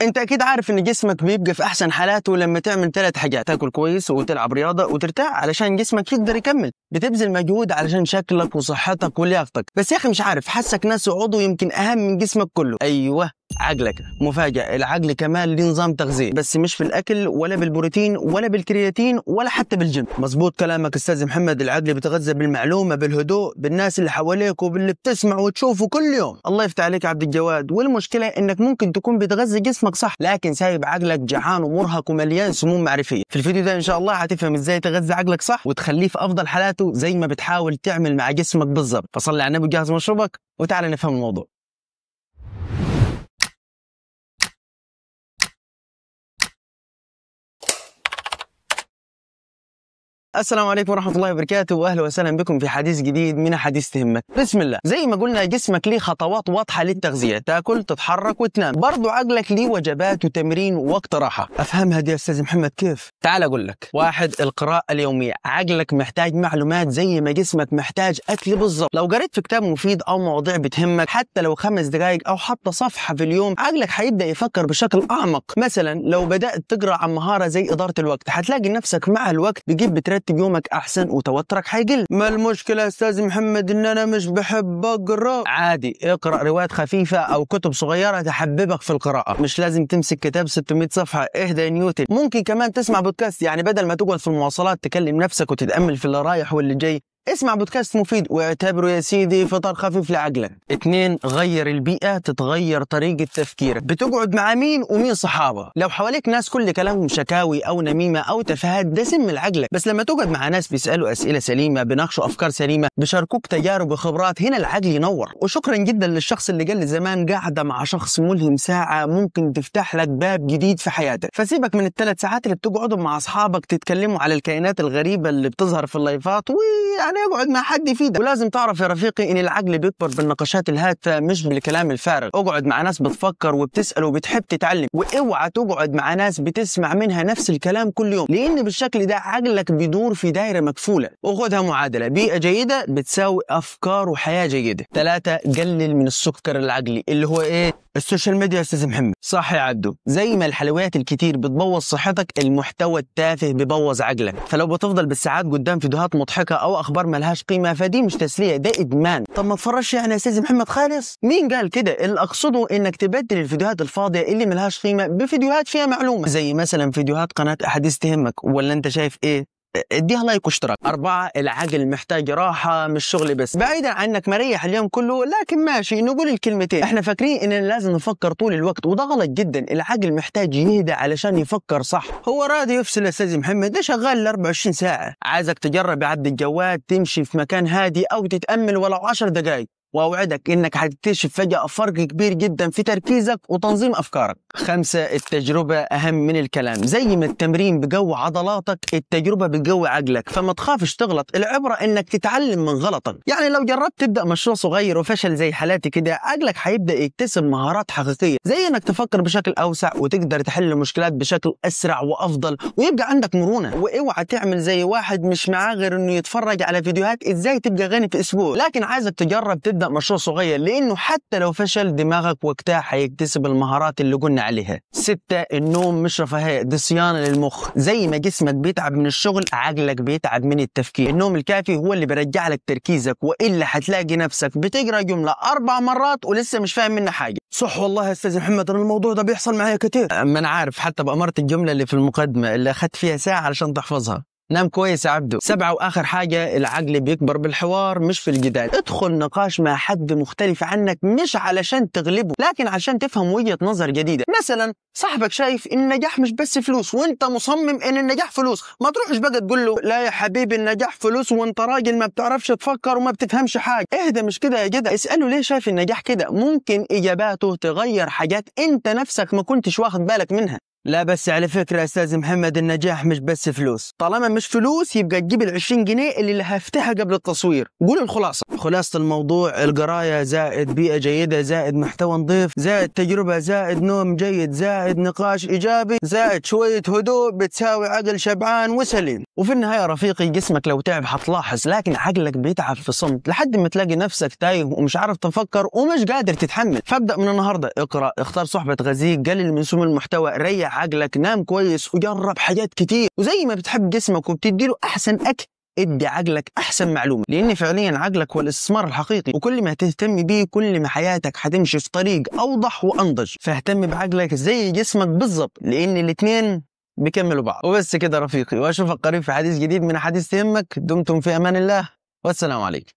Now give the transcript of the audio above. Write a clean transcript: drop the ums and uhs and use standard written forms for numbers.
انت اكيد عارف ان جسمك بيبقى في احسن حالاته لما تعمل 3 حاجات: تاكل كويس وتلعب رياضه وترتاح علشان جسمك يقدر يكمل. بتبذل مجهود علشان شكلك وصحتك ولياقتك. بس يا اخي مش عارف، حاسك ناس عضو يمكن اهم من جسمك كله. ايوه، عقلك. مفاجأة، العقل كمان ليه نظام تغذية، بس مش في الأكل ولا بالبروتين ولا بالكرياتين ولا حتى بالجيم. مظبوط كلامك أستاذ محمد، العقل بيتغذى بالمعلومة، بالهدوء، بالناس اللي حواليك وباللي بتسمع وتشوفه كل يوم. الله يفتح عليك يا عبد الجواد. والمشكلة إنك ممكن تكون بتغذي جسمك صح، لكن سايب عقلك جعان ومرهق ومليان سموم معرفية. في الفيديو ده إن شاء الله هتفهم إزاي تغذي عقلك صح وتخليه في أفضل حالاته زي ما بتحاول تعمل مع جسمك بالظبط. فصلي على النبي، جهز مشروبك وتعال نفهم الموضوع. السلام عليكم ورحمة الله وبركاته، واهلا وسهلا بكم في حديث جديد من حديث تهمك. بسم الله. زي ما قلنا جسمك ليه خطوات واضحة للتغذية: تاكل، تتحرك، وتنام. برضو عقلك ليه وجبات وتمرين ووقت راحة. افهمها دي يا استاذ محمد كيف؟ تعال اقول لك. 1. القراءة اليومية. عقلك محتاج معلومات زي ما جسمك محتاج اكل بالضبط. لو قريت في كتاب مفيد او مواضيع بتهمك حتى لو 5 دقائق او حتى صفحة في اليوم، عقلك حيبدأ يفكر بشكل اعمق. مثلا لو بدأت تقرأ عن مهارة زي إدارة الوقت، هتلاقي نفسك مع الوقت بتجيب بترتب يومك احسن وتوترك حيقل. ما المشكله يا استاذ محمد ان انا مش بحب اقرا؟ عادي، اقرا روايات خفيفه او كتب صغيره تحببك في القراءه. مش لازم تمسك كتاب 600 صفحه. اهدى يا نيوتن. ممكن كمان تسمع بودكاست، يعني بدل ما تقعد في المواصلات تكلم نفسك وتتامل في اللي رايح واللي جاي، اسمع بودكاست مفيد واعتبره يا سيدي فطار خفيف لعقلك. 2. غير البيئة تتغير طريقة تفكيرك. بتقعد مع مين ومين صحابة؟ لو حواليك ناس كل كلامهم شكاوي أو نميمة أو تفاهات، ده سم لعقلك. بس لما تقعد مع ناس بيسألوا أسئلة سليمة، بيناقشوا أفكار سليمة، بيشاركوك تجارب وخبرات، هنا العقل ينور. وشكرا جدا للشخص اللي قال لي زمان: قاعدة مع شخص ملهم ساعة ممكن تفتح لك باب جديد في حياتك. فسيبك من ال3 ساعات اللي بتقعدوا مع أصحابك تتكلموا على الكائنات الغريبة اللي بتظهر في اللايفات، يعني اقعد مع حد يفيدك. ولازم تعرف يا رفيقي ان العقل بيكبر بالنقاشات الهادفه مش بالكلام الفارغ. اقعد مع ناس بتفكر وبتسال وبتحب تتعلم، واوعى تقعد مع ناس بتسمع منها نفس الكلام كل يوم، لان بالشكل ده عقلك بيدور في دايره مكفوله. وخدها معادله: بيئه جيده بتساوي افكار وحياه جيده. 3. قلل من السكر العقلي اللي هو ايه؟ السوشيال ميديا يا استاذ محمد. صح يا عبدو، زي ما الحلويات الكتير بتبوظ صحتك، المحتوى التافه بيبوظ عقلك. فلو بتفضل بالساعات قدام فيديوهات مضحكه او اخبار ملهاش قيمه، فدي مش تسليه، ده ادمان. طب ما تفرجش يعني يا استاذ محمد خالص؟ مين قال كده؟ اللي اقصده انك تبدل الفيديوهات الفاضيه اللي ملهاش قيمه بفيديوهات فيها معلومه، زي مثلا فيديوهات قناه احاديث تهمك. ولا انت شايف ايه؟ اديها لايك واشتراك. 4. العقل محتاج راحة مش شغل بس. بعيدا عنك مريح اليوم كله، لكن ماشي نقول الكلمتين. احنا فاكرين اننا لازم نفكر طول الوقت، وده غلط جدا. العقل محتاج يهدى علشان يفكر صح. هو راضي يفصل يا استاذ محمد؟ ده شغال 24 ساعة. عايزك تجرب يا عبد الجواد تمشي في مكان هادي او تتأمل ولو 10 دقائق، واوعدك انك هتكتشف فجأة فرق كبير جدا في تركيزك وتنظيم افكارك. 5. التجربة اهم من الكلام. زي ما التمرين بيقوي عضلاتك، التجربة بتقوي عقلك. فما تخافش تغلط، العبرة انك تتعلم من غلطك. يعني لو جربت تبدأ مشروع صغير وفشل زي حالاتي كده، عقلك هيبدأ يكتسب مهارات حقيقية، زي انك تفكر بشكل اوسع وتقدر تحل المشكلات بشكل اسرع وافضل، ويبقى عندك مرونة. واوعى تعمل زي واحد مش معاه غير انه يتفرج على فيديوهات ازاي تبقى غني في اسبوع، لكن عايزك تجرب تبدأ مشروع صغير، لانه حتى لو فشل دماغك وقتها هيكتسب المهارات اللي قلنا عليها. 6. النوم مش رفاهية، دي صيانة للمخ. زي ما جسمك بيتعب من الشغل، عقلك بيتعب من التفكير. النوم الكافي هو اللي بيرجع لك تركيزك، والا هتلاقي نفسك بتقرا جملة 4 مرات ولسه مش فاهم منها حاجة. صح والله يا استاذ محمد، انا الموضوع ده بيحصل معايا كتير. ما انا عارف، حتى بأمرت الجملة اللي في المقدمة اللي اخذت فيها ساعة علشان تحفظها. نام كويس يا عبدو. 7. واخر حاجة: العقل بيكبر بالحوار مش في الجدال. ادخل نقاش مع حد مختلف عنك، مش علشان تغلبه لكن عشان تفهم وجهة نظر جديدة. مثلا صاحبك شايف ان النجاح مش بس فلوس، وانت مصمم ان النجاح فلوس، ما تروحش بقى تقول له: لا يا حبيبي النجاح فلوس وانت راجل ما بتعرفش تفكر وما بتفهمش حاجة. اهدى، مش كده يا جدع. اسأله ليه شايف النجاح كده، ممكن اجاباته تغير حاجات انت نفسك ما كنتش واخد بالك منها. لا بس على فكرة يا أستاذ محمد، النجاح مش بس فلوس. طالما مش فلوس يبقى تجيب ال20 جنيه اللي لهفتها قبل التصوير. قول الخلاصة. خلاصة الموضوع: القراية زائد بيئة جيدة زائد محتوى نظيف زائد تجربة زائد نوم جيد زائد نقاش إيجابي زائد شوية هدوء بتساوي عقل شبعان وسليم. وفي النهاية رفيقي، جسمك لو تعب حتلاحظ، لكن عقلك بيتعب في صمت لحد ما تلاقي نفسك تايه ومش عارف تفكر ومش قادر تتحمل. فابدأ من النهاردة: اقرأ، اختار صحبة غزيك، قلل من سموم المحتوى، ريح عقلك، نام كويس، وجرب حاجات كتير. وزي ما بتحب جسمك وبتديله احسن اكل، ادي عقلك احسن معلومه، لان فعليا عقلك هو الاستثمار الحقيقي، وكل ما تهتم بيه كل ما حياتك هتمشي في طريق اوضح وانضج. فاهتم بعقلك زي جسمك بالضبط، لان الاثنين بيكملوا بعض. وبس كده رفيقي، واشوفك قريب في حديث جديد من حديث تهمك. دمتم في امان الله، والسلام عليكم.